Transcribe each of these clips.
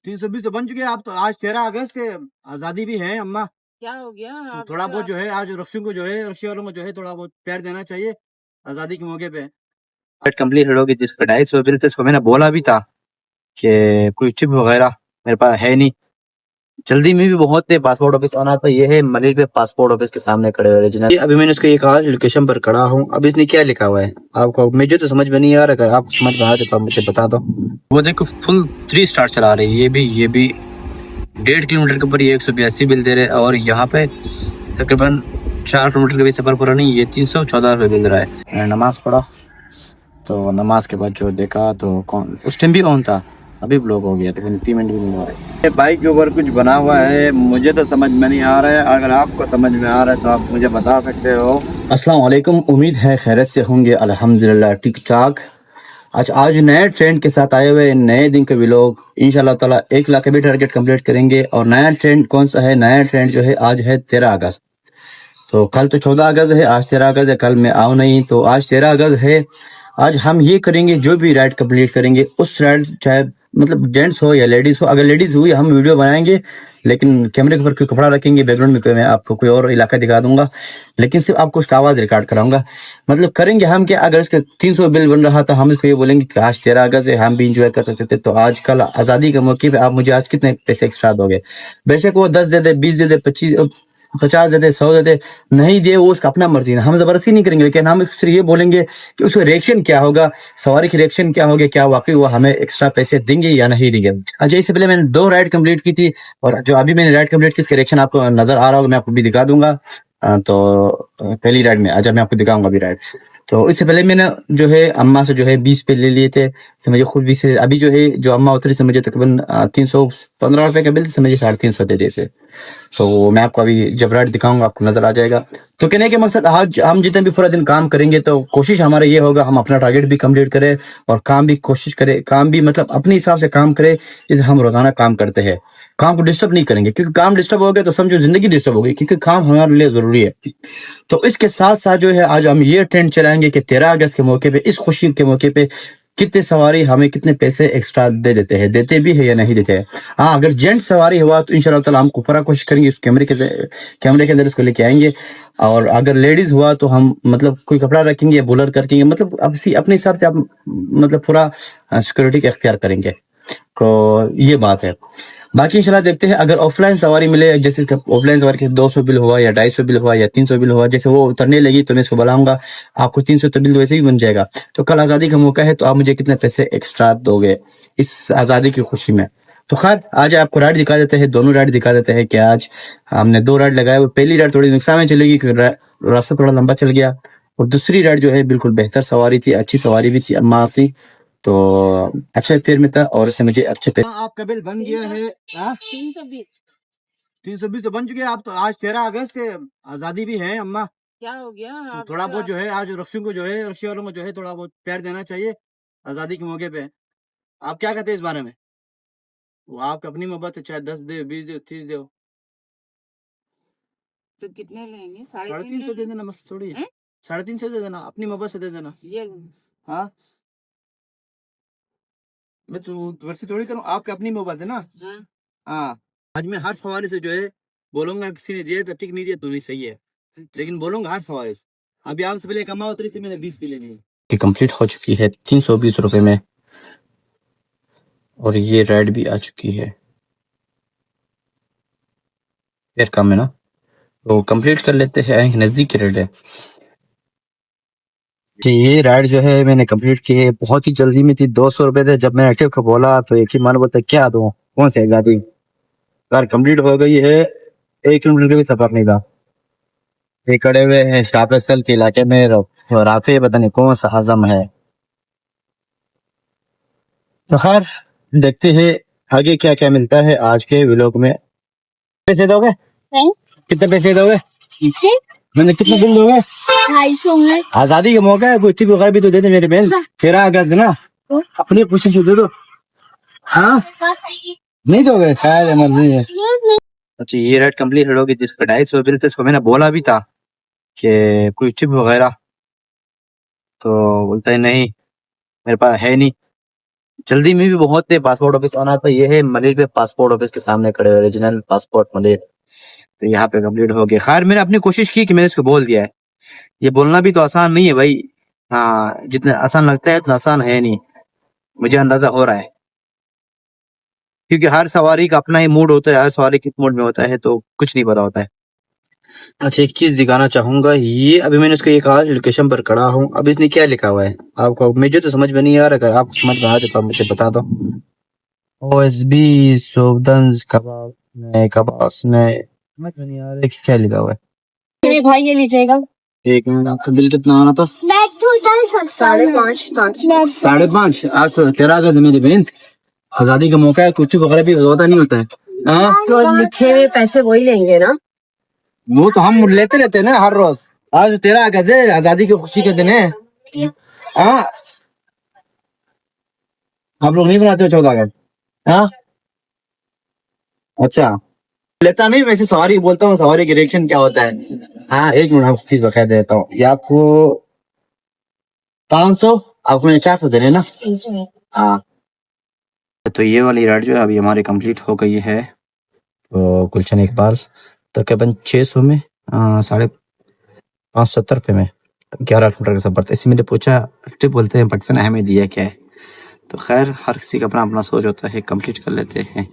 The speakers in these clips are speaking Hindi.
320 तो बन चुके हैं। आप तो आज 13 अगस्त है, आजादी भी है अम्मा। क्या हो गया तो आप? थोड़ा बहुत जो है आज रक्षों को जो है रक्षी वालों को जो है थोड़ा बहुत प्यार देना चाहिए आजादी के मौके पे। कंप्लीट होगी जिसका 250 बिल थे, उसको मैंने बोला भी था कि कोई चिप वगैरह मेरे पास है नहीं। जल्दी में भी बहुत थे, पासपोर्ट ऑफिस आना था। ये है मलिक पे पासपोर्ट ऑफिस के सामने खड़े हुए ओरिजिनल। अभी मैंने उसको ये कहा लोकेशन पर खड़ा हूँ। अब इसने क्या लिखा हुआ है आपको, मुझे तो समझ में नहीं आ रहा। अगर आप समझ में आ रहे तो आप मुझे बता दो। वो देखो फुल 3 स्टार चला रही है। ये भी 1.5 किलोमीटर के ऊपर ये 182 बिल दे रहे हैं, और यहाँ पे तकरीबन 4 किलोमीटर का भी सफर पूरा नहीं, ये 314 रुपये बिल रहा है। मैंने नमाज पढ़ा, तो नमाज के बाद जो देखा तो कौन उस टाइम भी ऑन था, अभी ब्लॉक हो गया, तो पेमेंट भी नहीं हो रहा है। बाइक के ऊपर कुछ बना हुआ है, मुझे तो समझ में नहीं आ रहा है। अगर आपको समझ में आ रहा है तो आप मुझे बता सकते हो। अस्सलाम वालेकुम, उम्मीद है खैरियत से होंगे। अल्हम्दुलिल्लाह ठीक ठाक। आज नए ट्रेंड के साथ आए हुए, नए दिन के व्लॉग इंशाल्लाह ताला 1 लाख का भी टारगेट कंप्लीट करेंगे। और नया ट्रेंड कौन सा है? नया ट्रेंड जो है आज है 13 अगस्त। तो कल तो 14 अगस्त है, आज 13 अगस्त है। कल मैं आऊँ नहीं, तो आज 13 अगस्त है। आज हम ये करेंगे, जो भी राइड कंप्लीट करेंगे उस राइड, चाहे मतलब जेंट्स हो या लेडीज हो। अगर लेडीज हुई हम वीडियो बनाएंगे, लेकिन कैमरे के ऊपर कोई कपड़ा रखेंगे, बैकग्राउंड में मैं आपको कोई और इलाका दिखा दूंगा, लेकिन सिर्फ आपको उसका आवाज रिकॉर्ड कराऊंगा। मतलब करेंगे हम क्या, अगर इसका 300 बिल बन रहा था, हम इसको ये बोलेंगे कि आज 13 अगस्त है, हम भी इंजॉय कर सकते थे। तो आज कल आजादी के मौके पे आप मुझे आज कितने पैसे एक्स्ट्रा दोगे? बेशक वो 10 दे दे, 20 दे दे, 50 दे दे, 100 दे दे, नहीं दे वो उसका अपना मर्जी है। हम जबरदस्ती नहीं करेंगे, लेकिन हम सिर्फ ये बोलेंगे कि उसका रिएक्शन क्या होगा, सवारी की रिएक्शन क्या होगा, क्या वाकई वो हमें एक्स्ट्रा पैसे देंगे या नहीं देंगे। अच्छा, इससे पहले मैंने 2 राइड कंप्लीट की थी, और जो अभी मैंने राइड कंप्लीट की इसका रिएक्शन आपको नजर आ रहा होगा, मैं आपको भी दिखा दूंगा। पहली राइड में अच्छा मैं आपको दिखाऊंगा अभी राइड। तो इससे पहले मैंने जो है अम्मा से जो है 20 पे ले लिए थे, से मुझे खुद 20 से। अभी जो है जो अम्मा उतरी से मुझे तकरीबन 315 रुपए का बिल से मुझे 350 दे दिए थे। तो मैं आपको अभी जब राइड दिखाऊंगा आपको नजर आ जाएगा। तो कहने के मकसद, आज हम जितने भी पूरा दिन काम करेंगे तो कोशिश हमारा ये होगा हम अपना टारगेट भी कंप्लीट करें, और काम भी कोशिश करें, काम भी मतलब अपने हिसाब से काम करें जैसे हम रोजाना काम करते हैं। काम को डिस्टर्ब नहीं करेंगे, क्योंकि काम डिस्टर्ब हो गया तो समझो जिंदगी डिस्टर्ब हो गई, क्योंकि काम हमारे लिए जरूरी है। तो इसके साथ साथ जो है आज हम ये ट्रेंड चलाएंगे कि 13 अगस्त के मौके पे, इस खुशी के मौके पे कितने सवारी हमें कितने पैसे एक्स्ट्रा दे देते हैं, देते भी है या नहीं देते हैं। हाँ, अगर जेंट सवारी हुआ तो इंशाल्लाह ताला हम पूरा कोशिश करेंगे उस कैमरे के अंदर इसको लेके आएंगे। और अगर लेडीज हुआ तो हम मतलब कोई कपड़ा रखेंगे, बुलर करके, मतलब अपने हिसाब से आप मतलब पूरा सिक्योरिटी का इख्तियार करेंगे। तो ये बात है। बाकी इंशाल्लाह देखते हैं, अगर ऑफलाइन सवारी मिले, जैसे ऑफलाइन सवारी के 200 बिल हुआ या 250 बिल हुआ या 300 बिल हुआ, जैसे वो उतरने लगी तो मैं इसको बुलाऊंगा, आपको 300 तो बिल वैसे ही बन जाएगा। तो कल आजादी का मौका है, तो आप मुझे कितने पैसे एक्स्ट्रा दोगे इस आजादी की खुशी में? तो खैर आज आपको राइड दिखा देते हैं, दोनों राइड दिखा देते हैं कि आज हमने 2 राइड लगाए। वो पहली राइड थोड़ी नुकसान में चलेगी क्योंकि रास्ता थोड़ा लंबा चल गया, और दूसरी राइड जो है बिल्कुल बेहतर सवारी थी, अच्छी सवारी भी थी, अम्मा थी, तो अच्छा फेयर में था, और इससे मुझे अच्छे पैसे। आपका बिल बन गया है 320। 320 तो बन चुके हैं। आप तो आज 13 अगस्त है, आजादी भी है अम्मा। क्या हो गया तो आप? थोड़ा बहुत जो है आज रक्षों को जो है रक्षी वालों को जो है थोड़ा बहुत प्यार देना चाहिए आजादी के मौके पे। आप क्या कहते हैं इस बारे में? वो आपकी अपनी मोहब्बत है, चाहे 10 दे, 20 दे, 30 दे। तो कितने लेंगे? 350 दे देना, मस्त थोड़ी है। 350 दे देना, अपनी मोहब्बत से दे देना। ये हाँ, मैं तो वैसे थोड़ी करूँ, आपकी अपनी मोहब्बत है ना। हाँ। हाँ, आज मैं हर सवारी से जो है बोलूंगा, किसी ने दिए तो ठीक, नहीं दिए तो नहीं, सही है, लेकिन बोलूंगा हर सवारी से। अभी आपसे पहले कमा उतरी से मैंने 20 पी लेनी है। कंप्लीट हो चुकी है 320 रुपए में, और ये राइड भी आ चुकी है। फिर कम है ना, तो कंप्लीट कर लेते हैं, नजदीक की राइड है। जी, ये राइड जो है मैंने कंप्लीट की है, बहुत ही जल्दी में थी। 200 रुपए थे। जब मैंने एक्टिव को बोला तो एक ही मान बोलता क्या दूं, कौन सी आजादी। कार कंप्लीट हो गई है, 1 किलोमीटर का भी सफर नहीं था। ये खड़े हुए हैं शाह फैसल के इलाके में, राफे पता नहीं कौन सा आजम है। तो खैर देखते हैं आगे क्या क्या मिलता है आज के व्लॉग में। पैसे दोगे? कितने पैसे दोगे? मैंने कितने बिल दोगे? 250 में। आजादी का मौका है, कोई टिप वगैरह भी तो दे दे मेरे बहन। 13 अगस्त ना, अपनी खुशी से दे दो। हाँ, नहीं दोगे? खैर मर्जी है। अच्छा, ये राइड कंप्लीट होगी जिसका 250 बिल थे, उसको मैंने बोला भी था कि कोई चिप वगैरह, तो बोलता है नहीं मेरे पास है नहीं। जल्दी में भी बहुत थे पासपोर्ट ऑफिस आना था। ये है मलिर पे पासपोर्ट ऑफिस के सामने खड़े, ओरिजिनल पासपोर्ट मलिर। तो यहाँ पे कंप्लीट हो गया। खैर मैंने अपनी कोशिश की कि मैंने इसको बोल दिया है। ये बोलना भी तो आसान नहीं है भाई। हाँ, जितना आसान लगता है उतना आसान है नहीं, मुझे अंदाजा हो रहा है। क्योंकि हर सवारी का अपना ही मूड होता है, हर सवारी किस मूड में होता है तो कुछ नहीं पता होता है। अच्छा, एक चीज दिखाना चाहूंगा। ये अभी मैंने उसको एक आज लोकेशन पर खड़ा हूँ। अब इसने क्या लिखा हुआ है आपको, मुझे तो समझ में नहीं आ रहा। अगर आप समझ में आ जाए तो आप मुझे बता दो। OSB सोबदंज कबाब ने कबास ने, समझ में नहीं आ रहा है कि क्या लिखा हुआ है। मेरे भाई ये लीजिएगा। एक मिनट, आपका बिल कितना आना था? 5.5। 5.5। आज 13 अगस्त है मेरी बहन, आजादी का मौका है, कुछ वगैरह भी होता नहीं होता है। हाँ, तो लिखे हुए पैसे वही लेंगे ना? वो तो हम लेते रहते हैं ना हर रोज। आज 13 अगस्त है, आजादी की खुशी के दिन है। हाँ, आप लोग नहीं बनाते हो 14 अगस्त? हाँ, अच्छा, लेता नहीं। वैसे सवारी बोलता हूँ, सवारी की रिएक्शन क्या होता है। हाँ, एक मिनट आपको चीज बता देता हूँ। ये आपको 500, आपको मैंने 400 देने ना। हाँ, तो ये वाली राइड जो है अभी हमारी कंप्लीट हो गई है। तो गुलशन इकबाल तकरीबन 600 में 570 रुपये में 11 किलोमीटर का सफर था। इसी मैंने पूछा, ट्रिप बोलते हैं पाकिस्तान अहमियत दिया क्या है। तो खैर हर किसी का अपना अपना सोच होता है, कंप्लीट कर लेते हैं।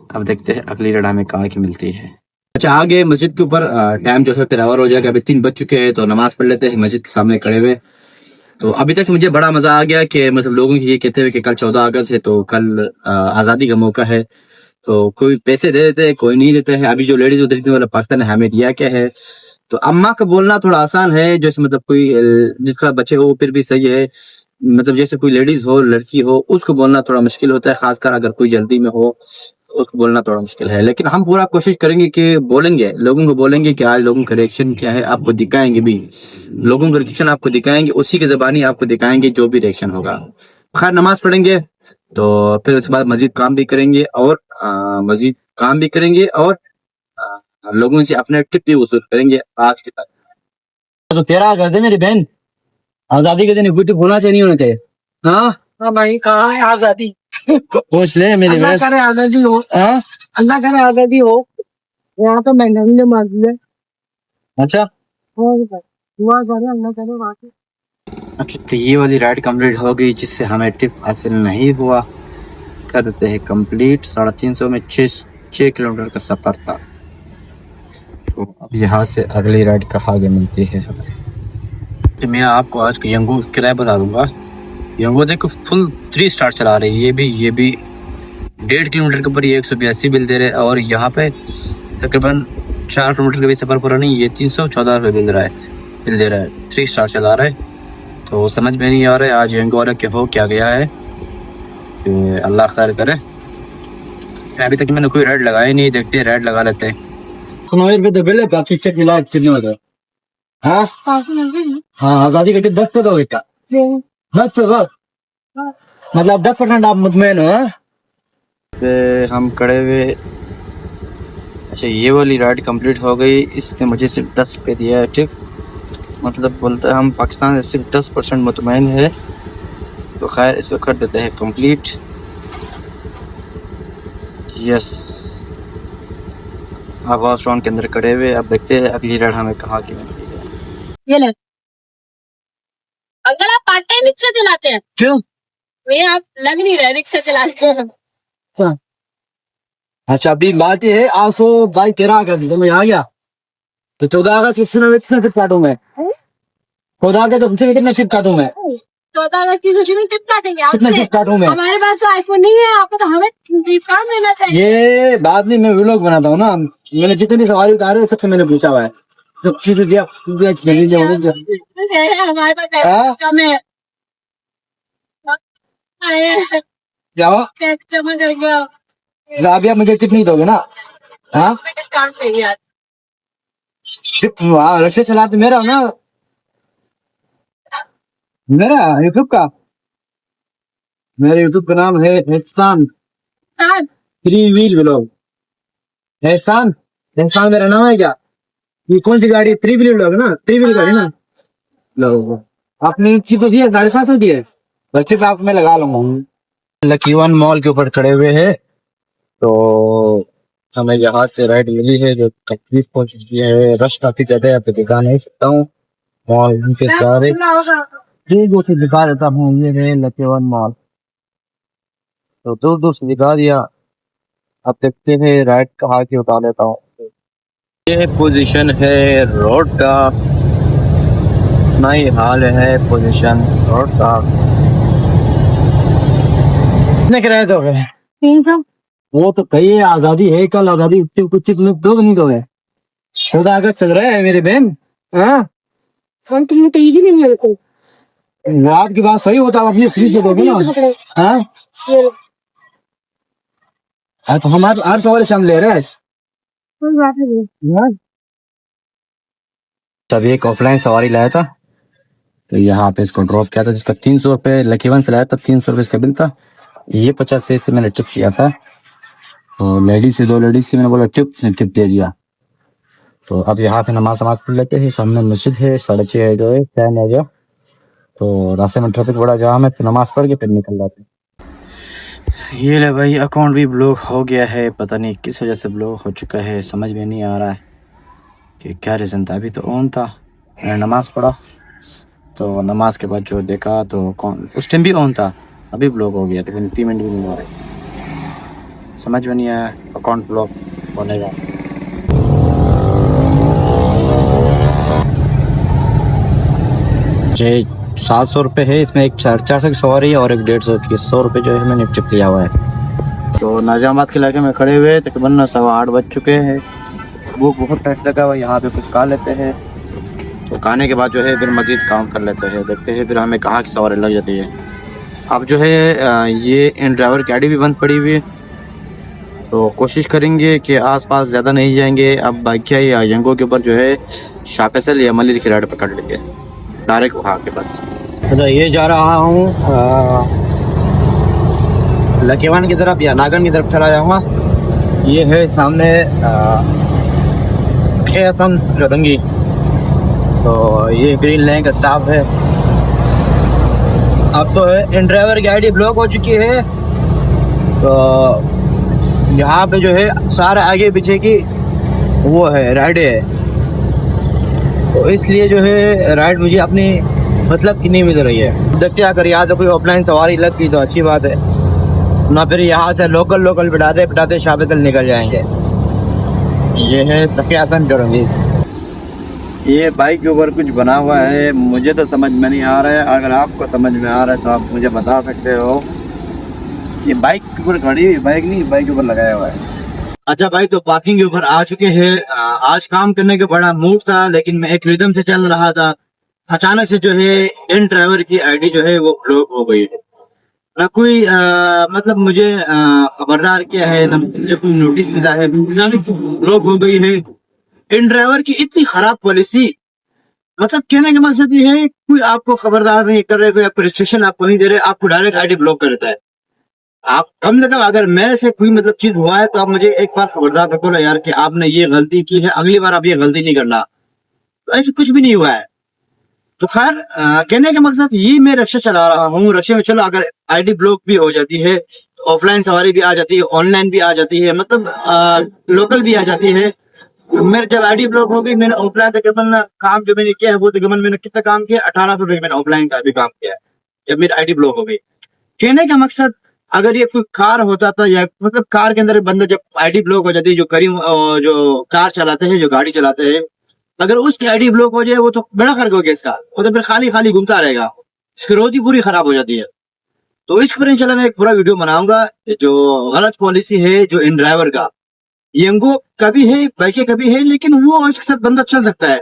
अब देखते हैं अगली राइड हमें कहाँ की मिलती है। अच्छा, आगे मस्जिद के ऊपर टाइम जो है फिर आवर हो जाएगा। अभी 3 बज चुके हैं तो नमाज पढ़ लेते हैं मस्जिद के सामने खड़े हुए। तो अभी तक मुझे बड़ा मजा आ गया कि मतलब लोगों की ये कहते हुए कि कल 14 अगस्त है तो कल आजादी का मौका है। तो कोई पैसे दे देते हैं, कोई नहीं देते हैं। अभी जो लेडीज उधर वाला पाकिस्तान है हमें दिया क्या है। तो अम्मा का बोलना थोड़ा आसान है, जैसे मतलब कोई जिसका बच्चे हो फिर भी सही है। मतलब जैसे कोई लेडीज हो, लड़की हो, उसको बोलना थोड़ा मुश्किल होता है, खासकर अगर कोई जल्दी में हो तो उसको बोलना थोड़ा मुश्किल है। लेकिन हम पूरा कोशिश करेंगे कि बोलेंगे, लोगों को बोलेंगे कि आज लोगों का रिएक्शन क्या है, आपको दिखाएंगे भी। लोगों का रिएक्शन आपको दिखाएंगे, उसी की जबानी आपको दिखाएंगे जो भी रिएक्शन होगा। खैर नमाज पढ़ेंगे तो फिर उसके बाद मजीद काम भी करेंगे और लोगों से अपने टिप भी वसूल करेंगे आज के तक। तो 13 अगस्त है मेरी बहन, आजादी के दिन कोई टिप होना चाहिए, नहीं होना चाहिए। हाँ हाँ भाई, कहाँ है आजादी? पूछ ले मेरी अल्लाह बहन। करे आजादी हो। हाँ, अल्लाह करे आजादी हो। यहाँ तो मैंने भी मार दिया। अच्छा दुआ करे अल्लाह करे वहाँ से। अच्छा, तो ये वाली राइड कंप्लीट हो गई जिससे हमें टिप हासिल नहीं हुआ। कर देते हैं कंप्लीट। 350 में 6 किलोमीटर का सफर था। तो अब यहाँ से अगली राइड कहाँ आगे मिलती है हमें। तो मैं आपको आज का यंगो किराया बता दूंगा। यंगो देखो फुल 3 स्टार चला रही है। ये भी 1.5 किलोमीटर के ऊपर ये 182 बिल दे रहे हैं और यहाँ पे तकरीबन 4 किलोमीटर का भी सफर पूरा नहीं, ये 314 रुपये बिल दे रहा है। 3 स्टार चला रहा है। तो समझ में नहीं आ रहा है आज यंगो वाला क्या हो क्या गया है। कि अल्लाह खैर करे। अभी तक मैंने कोई रेड लगाया नहीं, देखते हैं रेड लगा लेते हैं। तो बिल है आपकी चेक मिला कितने होता है? हाँ हाँ, आजादी का 10 तो दोगे क्या? 10 तो बस, मतलब 10% आप मुतमैन हो। हम खड़े हुए। अच्छा, ये वाली राइड कंप्लीट हो गई। इसने मुझे सिर्फ 10 रुपये दिया है टिप। मतलब बोलता है हम पाकिस्तान से सिर्फ 10% मुतमैन है। तो खैर इसको कर देते हैं कंप्लीट। यस, आवाज के अंदर खड़े हुए। अब देखते हैं अगली राइड हमें कहाँ की मिलती है। ये ले अंकल, आप पार्ट टाइम रिक्शा चलाते हैं? क्यों? ये आप लग नहीं रहे रिक्शा चलाते हैं। अच्छा, अभी बात ये है आपको भाई 13 अगस्त समझ आ गया। तो 14 अगस्त कितना टिप काटूं मैं? 14 अगस्त तो तुमसे कितना टिप काटूं मैं? 14 अगस्त की खुशी में टिप काटेंगे कितना आपसे? टिप काटूं मैं? हमारे पास तो आईफोन नहीं है, आपको तो हमें डिस्काउंट देना चाहिए। ये बात नहीं, मैं व्लॉग बनाता हूँ ना। मैंने जितने भी सवाल उतारे हैं सबसे मैंने पूछा हुआ है। सब चीजें दिया हमारे पास हाँ? कम है। क्या हुआ? समझ गया। अभी आप मुझे टिप नहीं दोगे ना? हाँ, डिस्काउंट चाहिए आज। रिक्शा चलाते मेरा ना, मेरा यूट्यूब का, मेरे यूट्यूब का नाम है एहसान साहब, 3 व्हील व्लॉग। एहसान, एहसान मेरा नाम है क्या? ये कौन सी गाड़ी? 3 व्हील व्लॉग ना, 3 व्हील गाड़ी ना। लो, आपने की तो दिया 750 दिया है, 25 आप में लगा लूंगा। लकीवन मॉल के ऊपर खड़े हुए हैं। तो हमें यहाँ से राइड मिली है जो तकलीफ पहुंच चुकी है। रश काफी ज्यादा है, आप दिखा नहीं सकता हूँ। मॉल के सारे दूर दूर से दिखा देता हूँ। ये है लकीवन मॉल, तो दूर दूर से दिखा दिया। अब देखते हैं राइड कहाँ की उठा लेता हूँ। ये पोजीशन है रोड का, नई हाल है पोजीशन रोड का। कितने किराए दोगे? 300 वो तो कहिए आजादी है, कल आजादी कुछ दो नहीं दोगे। खुदा अगर चल रहा है मेरी बहन। हाँ, फोन तो मुझे ही नहीं मेरे को। वो आपकी बात सही होता, आप अपनी फ्री से दोगे ना। हाँ हाँ, तो हमारे हर सवाल से हम ले रहे हैं। कोई बात नहीं। तब एक ऑफलाइन सवारी लाया था, तो यहाँ पे इसको ड्रॉप किया था, जिसका 300 रुपये लकीवन से लाया था। 300 रुपये इसका बिल था। ये 50 पैसे मैंने टिप किया था। तो लेडीज से 2 लेडीज से मैंने बोला टिप, ने टिप दे दिया। तो अब यहाँ पे नमाज पढ़ लेते हैं। सामने मस्जिद है, 6:30 जो है टाइम हो गया। तो रास्ते में ट्रैफिक बड़ा जाम है, फिर नमाज पढ़ के फिर निकल जाते हैं। ये ले भाई, अकाउंट भी ब्लॉक हो गया है। पता नहीं किस वजह से ब्लॉक हो चुका है, समझ में नहीं आ रहा है कि क्या रीज़न था। अभी तो ऑन था, मैंने नमाज पढ़ा, तो नमाज के बाद जो देखा तो उस टाइम भी ऑन था, अभी ब्लॉक हो गया। तो 3 मिनट भी नहीं हो रहे, समझ में नहीं आया अकाउंट ब्लॉक होने का। मुझे 700 रुपये है, इसमें एक 400 की सवारी है और एक 150 की। 100 रुपये जो है मैंने टिप लिया हुआ है। तो नाजियाबाद के इलाके में खड़े हुए तकरीबन 8:15 बज चुके हैं। भूख बहुत टाइट लगा हुआ, यहाँ पे कुछ खा लेते हैं। तो खाने के बाद जो है फिर मजीद काम कर लेते हैं, देखते हैं फिर हमें कहाँ की सवारी लग जाती है। अब जो है ये इन ड्राइवर की गाड़ी भी बंद पड़ी हुई है, तो कोशिश करेंगे कि आसपास ज़्यादा नहीं जाएंगे। अब बाइकिया या यंगो के ऊपर जो है शाह फैसल या मलिक की राइड पकड़ लेंगे डायरेक्ट वहाँ के पास। तो ये जा रहा हूँ लकीवन की तरफ या नागन की तरफ चला जाऊँगा। ये है सामने खेतम रंगी, तो ये ग्रीन लाइन का स्टाफ है। अब तो है इन ड्राइवर की गाड़ी ब्लॉक हो चुकी है, तो यहाँ पे जो है सारे आगे पीछे की वो है राइडें है, तो इसलिए जो है राइड मुझे अपनी मतलब की नहीं मिल रही है। देखते अगर यहाँ से कोई ऑफलाइन सवारी लग गई तो अच्छी बात है, ना फिर यहाँ से लोकल बिठाते बिठाते शाह फैसल निकल जाएंगे। ये है तकियातन करूँगी। ये बाइक के ऊपर कुछ बना हुआ है, मुझे तो समझ में नहीं आ रहा है। अगर आपको समझ में आ रहा है तो आप मुझे बता सकते हो। ये बाइक के ऊपर खड़ी हुई, बाइक नहीं, बाइक के ऊपर लगाया हुआ है। अच्छा भाई, तो पार्किंग के ऊपर आ चुके हैं। आज काम करने का बड़ा मूड था, लेकिन मैं एक रिदम से चल रहा था। अचानक से जो है इन ड्राइवर की आईडी जो है वो ब्लॉक हो गई है। ना कोई मतलब मुझे खबरदार किया है, ना मुझे कोई नोटिस मिला है, ब्लॉक हो गई है। इन ड्राइवर की इतनी खराब पॉलिसी, मतलब कहने का मकसद ये है कोई आपको खबरदार नहीं कर रहे, कोई आपको रिस्ट्रिक्शन आपको नहीं दे रहे, आपको डायरेक्ट आईडी ब्लॉक कर देता है। आप कम से कम अगर मेरे से कोई मतलब चीज हुआ है तो आप मुझे एक बार खबरदार रखो ना यार कि आपने ये गलती की है, अगली बार आप ये गलती नहीं करना। तो ऐसे कुछ भी नहीं हुआ है। तो खैर कहने का मकसद ये, मैं रिक्शा चला रहा हूँ, रिक्शे में चलो अगर आईडी ब्लॉक भी हो जाती है, ऑफलाइन सवारी भी आ जाती है, ऑनलाइन भी आ जाती है, मतलब लोकल भी आ जाती है। मेरे जब आईडी ब्लॉक हो गई, मैंने ऑफलाइन तकरीबन काम जो मैंने किया है वो तकरीबन मैंने कितना काम किया, 1800 रुपये मैंने ऑफलाइन का भी काम किया जब मेरी आईडी ब्लॉक हो गई। कहने का मकसद, अगर ये कोई कार होता था या मतलब कार के अंदर बंदा जब आईडी ब्लॉक हो जाती है, जो करीम जो कार चलाते हैं, जो गाड़ी चलाते हैं, अगर उसकी आईडी ब्लॉक हो जाए वो तो बड़ा खर्च हो गया इसका, वो तो फिर खाली खाली घूमता रहेगा, इसकी रोजी पूरी खराब हो जाती है। तो इस पर इंशाल्लाह मैं एक पूरा वीडियो बनाऊंगा। जो गलत पॉलिसी है जो इन ड्राइवर का, यंगो का भी है, बाइके का भी है, लेकिन वो इसके साथ बंदा चल सकता है।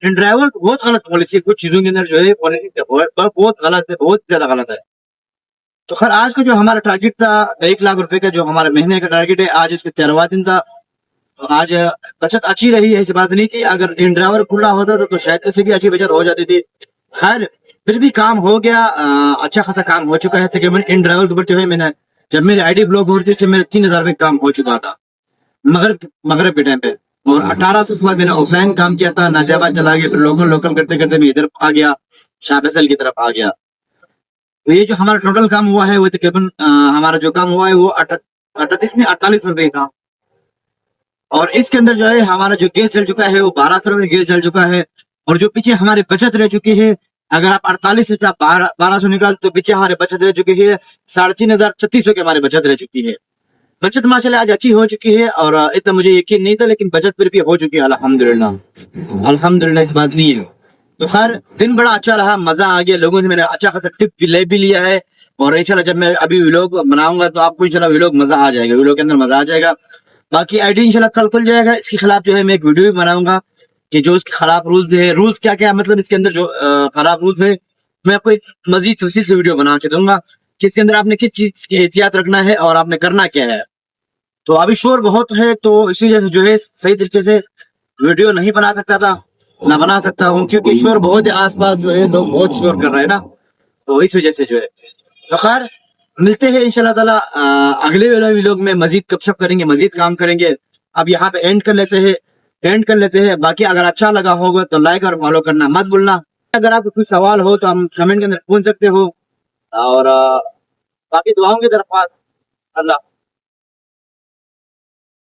इन ड्राइवर बहुत गलत पॉलिसी, कुछ चीजों के अंदर जो है पॉलिसी बहुत गलत है, बहुत ज्यादा गलत है। तो खैर आज का जो हमारा टारगेट था 1 लाख रुपए का, जो हमारा महीने का टारगेट है, आज इसके 13वां दिन था। तो आज बचत अच्छी रही है, ऐसी बात नहीं थी। अगर इन ड्राइवर खुला होता तो शायद इससे भी अच्छी बचत हो जाती थी। खैर फिर भी काम हो गया, अच्छा खासा काम हो चुका है। तकरीबन इन ड्राइवर के ऊपर जो है मैंने, जब मेरी आईडी ब्लॉक हो रही थी मेरे 3000 में काम हो चुका था मगरब के टाइम पे। और 1800 से मैंने ऑफलाइन काम किया था, नाजियाबाद चला गया, फिर लोकल करते करते मैं इधर आ गया, शाह फैसल की तरफ आ गया। तो ये जो हमारा टोटल काम हुआ है वो तकरीबन हमारा जो काम हुआ है वो 38 नहीं 48 रुपए का। और इसके अंदर जो है हमारा जो गैस जल चुका है वो 1200 रुपए गैस जल चुका है। और जो पीछे हमारी बचत रह चुकी है, अगर आप 48 से 1200 निकाल तो पीछे हमारे बचत रह चुकी है 3500 की हमारी बचत रह चुकी है। बचत माशाल्लाह आज अच्छी हो चुकी है और इतना मुझे यकीन नहीं था, लेकिन बचत फिर भी हो चुकी है अल्हम्दुलिल्लाह। अल्हम्दुलिल्लाह इस बात नहीं है। तो खैर दिन बड़ा अच्छा रहा, मजा आ गया, लोगों से मैंने अच्छा खासा टिप भी ले भी लिया है। और इंशाल्लाह जब मैं अभी व्लॉग बनाऊंगा तो आपको इंशाल्लाह व्लॉग मजा आ जाएगा, व्लॉग के अंदर मजा आ जाएगा। बाकी आईडी इंशाल्लाह कल खुल जाएगा, इसके खिलाफ जो है मैं एक वीडियो भी बनाऊंगा कि जो इसके खिलाफ रूल्स है, रूल्स क्या क्या मतलब इसके अंदर जो खराब रूल्स है, मैं आपको एक मजीद तफसील से वीडियो बना के दूंगा कि इसके अंदर आपने किस चीज की एहतियात रखना है और आपने करना क्या है। तो अभी शोर बहुत है तो इसी वजह से जो है सही तरीके से वीडियो नहीं बना सकता था, ना बना सकता हूँ, क्योंकि शोर बहुत है आसपास, जो है लोग बहुत शोर कर रहे हैं ना, तो इस वजह से जो है। तो खैर मिलते हैं इंशाल्लाह ताला अगले वाले व्लॉग में, मजीद गपशप करेंगे, मजीद काम करेंगे। अब यहाँ पे एंड कर लेते हैं। बाकी अगर अच्छा लगा होगा तो लाइक और फॉलो करना मत भूलना। अगर आपको कोई सवाल हो तो हम कमेंट के अंदर पूछ सकते हो। और बाकी दुआओं की तरफ अल्लाह।